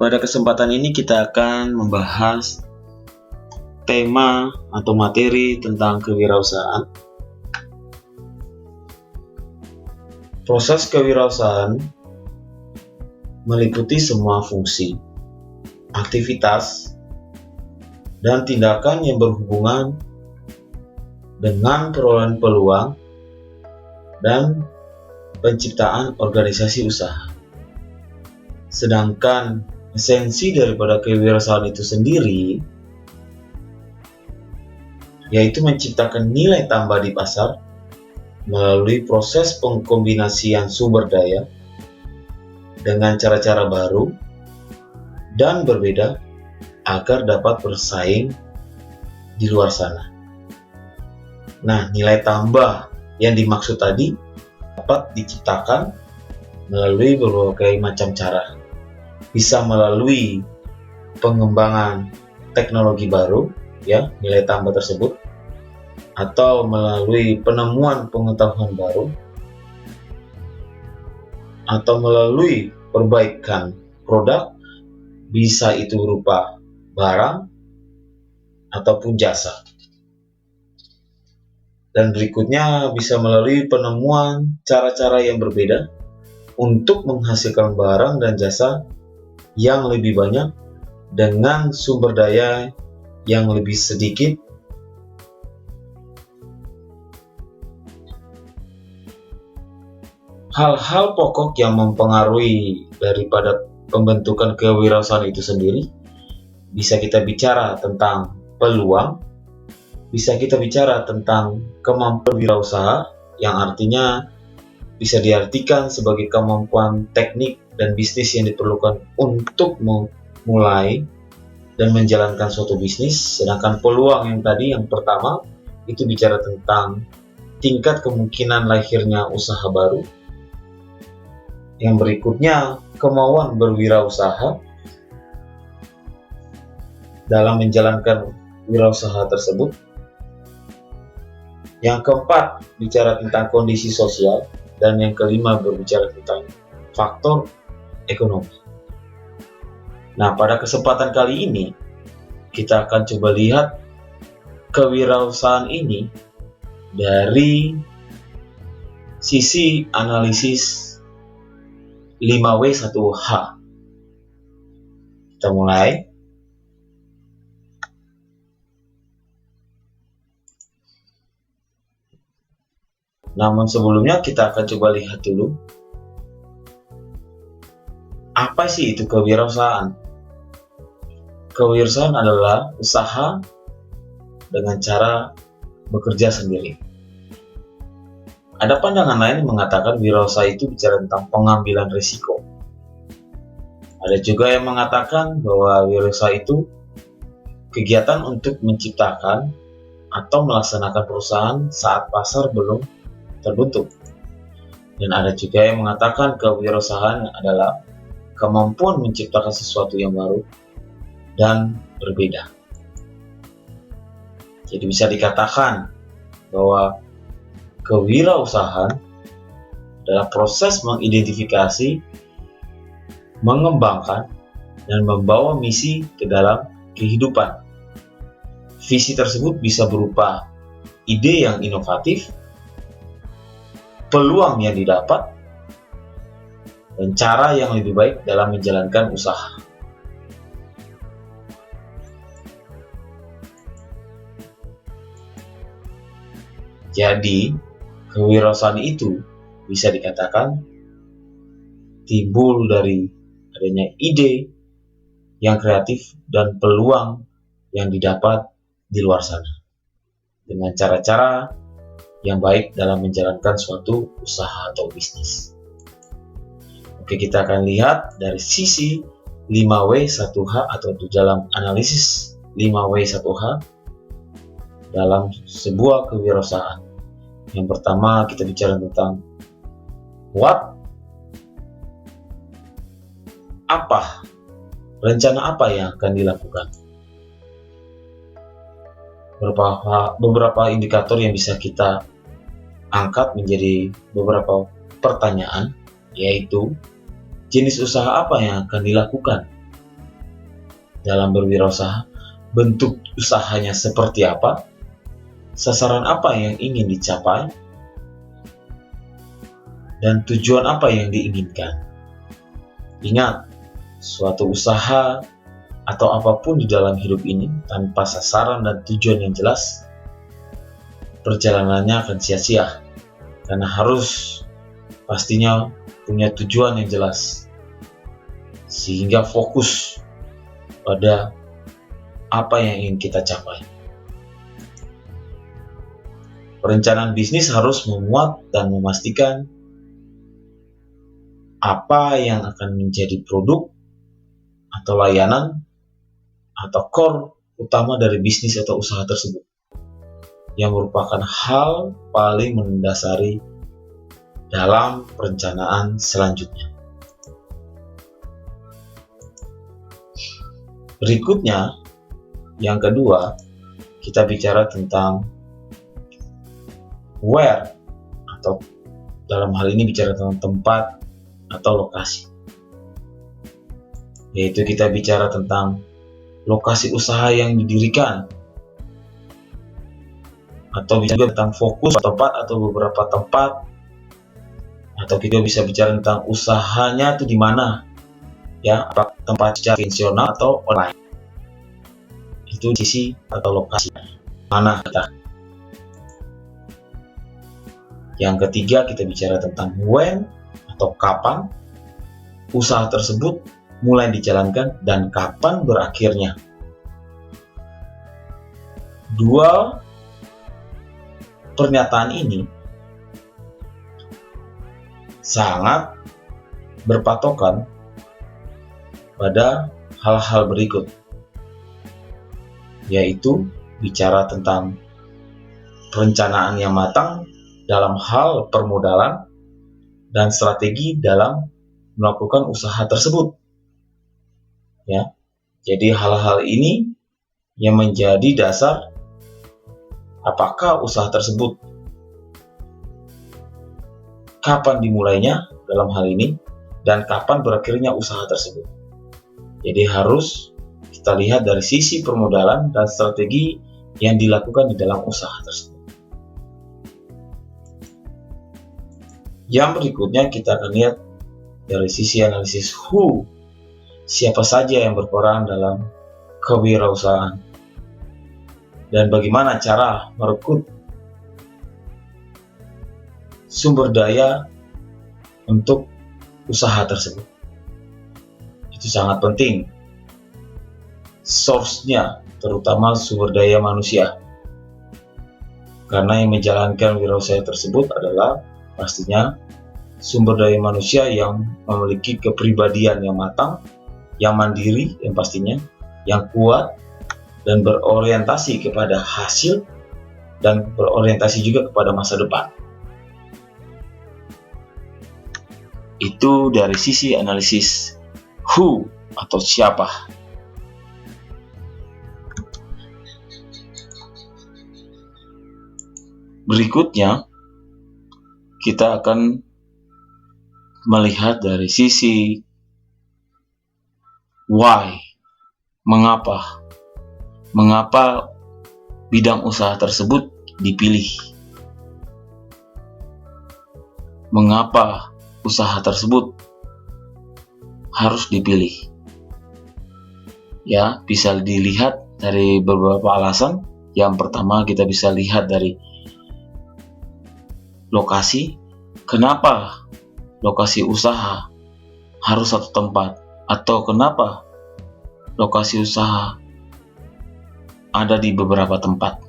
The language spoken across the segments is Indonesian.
Pada kesempatan ini kita akan membahas tema atau materi tentang kewirausahaan. Proses kewirausahaan meliputi semua fungsi, aktivitas, dan tindakan yang berhubungan dengan perolehan peluang dan penciptaan organisasi usaha. Sedangkan esensi daripada kewirausahaan itu sendiri yaitu menciptakan nilai tambah di pasar melalui proses pengkombinasian sumber daya dengan cara-cara baru dan berbeda agar dapat bersaing di luar sana. Nah, nilai tambah yang dimaksud tadi dapat diciptakan melalui berbagai macam cara. Bisa melalui pengembangan teknologi baru, ya, nilai tambah tersebut, atau melalui penemuan pengetahuan baru, atau melalui perbaikan produk, bisa itu berupa barang ataupun jasa. Dan berikutnya bisa melalui penemuan cara-cara yang berbeda untuk menghasilkan barang dan jasa yang lebih banyak dengan sumber daya yang lebih sedikit. Hal-hal pokok yang mempengaruhi daripada pembentukan kewirausahaan itu sendiri, bisa kita bicara tentang peluang, bisa kita bicara tentang kemampuan wirausaha, yang artinya bisa diartikan sebagai kemampuan teknik dan bisnis yang diperlukan untuk memulai dan menjalankan suatu bisnis. Sedangkan peluang yang tadi, yang pertama, itu bicara tentang tingkat kemungkinan lahirnya usaha baru. Yang berikutnya, kemauan berwirausaha dalam menjalankan wirausaha tersebut. Yang keempat, bicara tentang kondisi sosial. Dan yang kelima, berbicara tentang faktor ekonomi. Nah, pada kesempatan kali ini, kita akan coba lihat kewirausahaan ini dari sisi analisis 5W1H. Kita mulai. Namun sebelumnya kita akan coba lihat dulu apa sih itu kewirausahaan. Kewirausahaan adalah usaha dengan cara bekerja sendiri. Ada pandangan lain yang mengatakan wirausaha itu bicara tentang pengambilan risiko. Ada juga yang mengatakan bahwa wirausaha itu kegiatan untuk menciptakan atau melaksanakan perusahaan saat pasar belum terbentuk. Dan ada juga yang mengatakan kewirausahaan adalah kemampuan menciptakan sesuatu yang baru dan berbeda. Jadi bisa dikatakan bahwa kewirausahaan adalah proses mengidentifikasi, mengembangkan, dan membawa misi ke dalam kehidupan. Visi tersebut bisa berupa ide yang inovatif, peluang yang didapat, dan cara yang lebih baik dalam menjalankan usaha. Jadi, kewirausahaan itu bisa dikatakan timbul dari adanya ide yang kreatif dan peluang yang didapat di luar sana dengan cara-cara yang baik dalam menjalankan suatu usaha atau bisnis. Oke, kita akan lihat dari sisi 5W1H atau dalam analisis 5W1H dalam sebuah kewirausahaan. Yang pertama, kita bicara tentang what, apa, rencana apa yang akan dilakukan. Beberapa indikator yang bisa kita angkat menjadi beberapa pertanyaan, yaitu jenis usaha apa yang akan dilakukan, dalam berwirausaha, bentuk usahanya seperti apa, sasaran apa yang ingin dicapai, dan tujuan apa yang diinginkan. Ingat, suatu usaha atau apapun di dalam hidup ini tanpa sasaran dan tujuan yang jelas, perjalanannya akan sia-sia, karena harus pastinya punya tujuan yang jelas, sehingga fokus pada apa yang ingin kita capai. Perencanaan bisnis harus memuat dan memastikan apa yang akan menjadi produk atau layanan atau core utama dari bisnis atau usaha tersebut, yang merupakan hal paling mendasari dalam perencanaan selanjutnya. Berikutnya, yang kedua, kita bicara tentang where, atau dalam hal ini bicara tentang tempat atau lokasi. Yaitu kita bicara tentang lokasi usaha yang didirikan, atau bicara tentang fokus tempat atau beberapa tempat, atau kita bisa bicara tentang usahanya itu di mana, ya, apakah tempat secara konvensional atau online. Itu sisi atau lokasi mana kita. Yang ketiga, kita bicara tentang when atau kapan usaha tersebut mulai dijalankan dan kapan berakhirnya. Dua pernyataan ini sangat berpatokan pada hal-hal berikut, yaitu bicara tentang perencanaan yang matang dalam hal permodalan dan strategi dalam melakukan usaha tersebut. Ya, jadi hal-hal ini yang menjadi dasar apakah usaha tersebut, kapan dimulainya dalam hal ini, dan kapan berakhirnya usaha tersebut. Jadi harus kita lihat dari sisi permodalan dan strategi yang dilakukan di dalam usaha tersebut. Yang berikutnya kita akan lihat dari sisi analisis who, siapa saja yang berperan dalam kewirausahaan, dan bagaimana cara merekrut sumber daya untuk usaha tersebut. Itu sangat penting. Source-nya, terutama sumber daya manusia. Karena yang menjalankan wirausaha tersebut adalah pastinya sumber daya manusia yang memiliki kepribadian yang matang, yang mandiri, yang pastinya, yang kuat, dan berorientasi kepada hasil, dan berorientasi juga kepada masa depan. Itu dari sisi analisis who atau siapa. Berikutnya, kita akan melihat dari sisi why, mengapa bidang usaha tersebut dipilih, mengapa usaha tersebut harus dipilih. Ya, bisa dilihat dari beberapa alasan. Yang pertama, kita bisa lihat dari lokasi. Kenapa lokasi usaha harus satu tempat, atau kenapa lokasi usaha ada di beberapa tempat.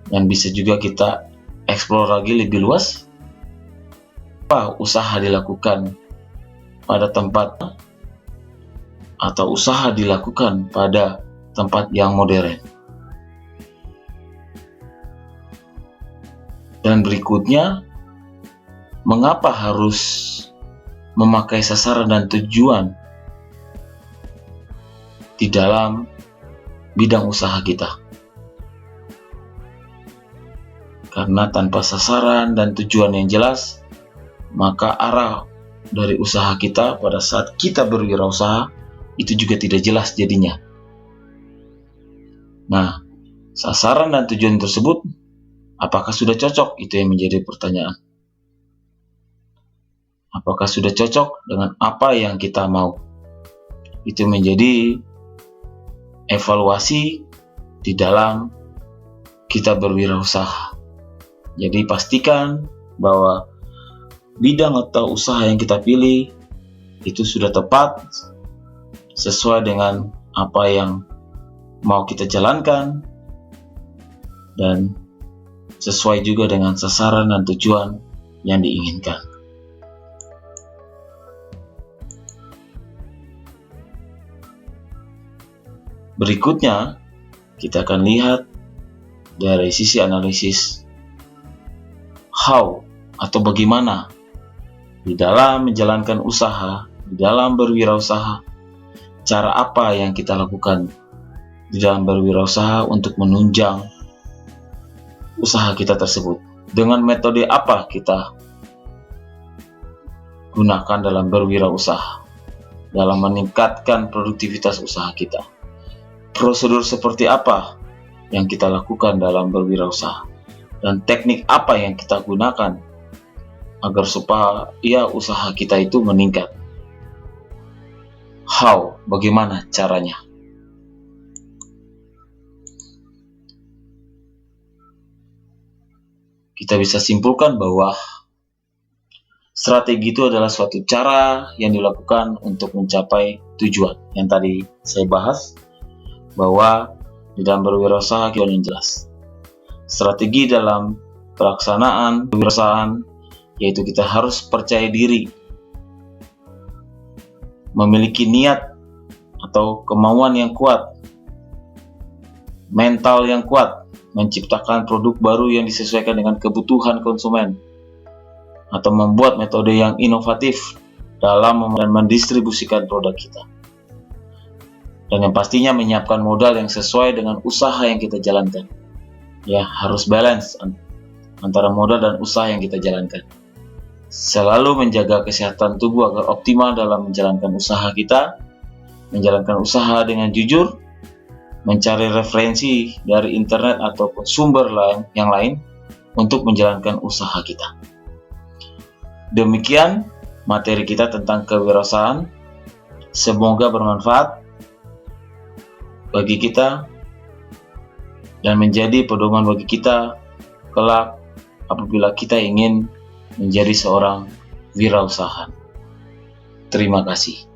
Dan bisa juga kita eksplor lagi lebih luas, apa usaha dilakukan pada tempat atau usaha dilakukan pada tempat yang modern. Dan berikutnya, mengapa harus memakai sasaran dan tujuan di dalam bidang usaha kita? Karena tanpa sasaran dan tujuan yang jelas, maka arah dari usaha kita pada saat kita berwirausaha itu juga tidak jelas jadinya. Nah, sasaran dan tujuan tersebut apakah sudah cocok? Itu yang menjadi pertanyaan. Apakah sudah cocok dengan apa yang kita mau? Itu menjadi evaluasi di dalam kita berwirausaha. Jadi pastikan bahwa bidang atau usaha yang kita pilih itu sudah tepat sesuai dengan apa yang mau kita jalankan dan sesuai juga dengan sasaran dan tujuan yang diinginkan. Berikutnya, kita akan lihat dari sisi analisis how atau bagaimana di dalam menjalankan usaha, di dalam berwirausaha, cara apa yang kita lakukan di dalam berwirausaha untuk menunjang usaha kita tersebut. Dengan metode apa kita gunakan dalam berwirausaha, dalam meningkatkan produktivitas usaha kita. Prosedur seperti apa yang kita lakukan dalam berwirausaha, dan teknik apa yang kita gunakan agar supaya usaha kita itu meningkat. How, bagaimana caranya? Kita bisa simpulkan bahwa strategi itu adalah suatu cara yang dilakukan untuk mencapai tujuan. Yang tadi saya bahas, bahwa di dalam berwirausaha kita yang jelas. Strategi dalam pelaksanaan berwirausaha yaitu kita harus percaya diri, memiliki niat atau kemauan yang kuat, mental yang kuat, menciptakan produk baru yang disesuaikan dengan kebutuhan konsumen, atau membuat metode yang inovatif dalam mendistribusikan produk kita. Dan yang pastinya menyiapkan modal yang sesuai dengan usaha yang kita jalankan. Ya, harus balance antara modal dan usaha yang kita jalankan. Selalu menjaga kesehatan tubuh agar optimal dalam menjalankan usaha kita, menjalankan usaha dengan jujur, mencari referensi dari internet ataupun sumber yang lain untuk menjalankan usaha kita. Demikian materi kita tentang kewirausahaan. Semoga bermanfaat bagi kita dan menjadi pedoman bagi kita kelak apabila kita ingin menjadi seorang wirausaha. Terima kasih.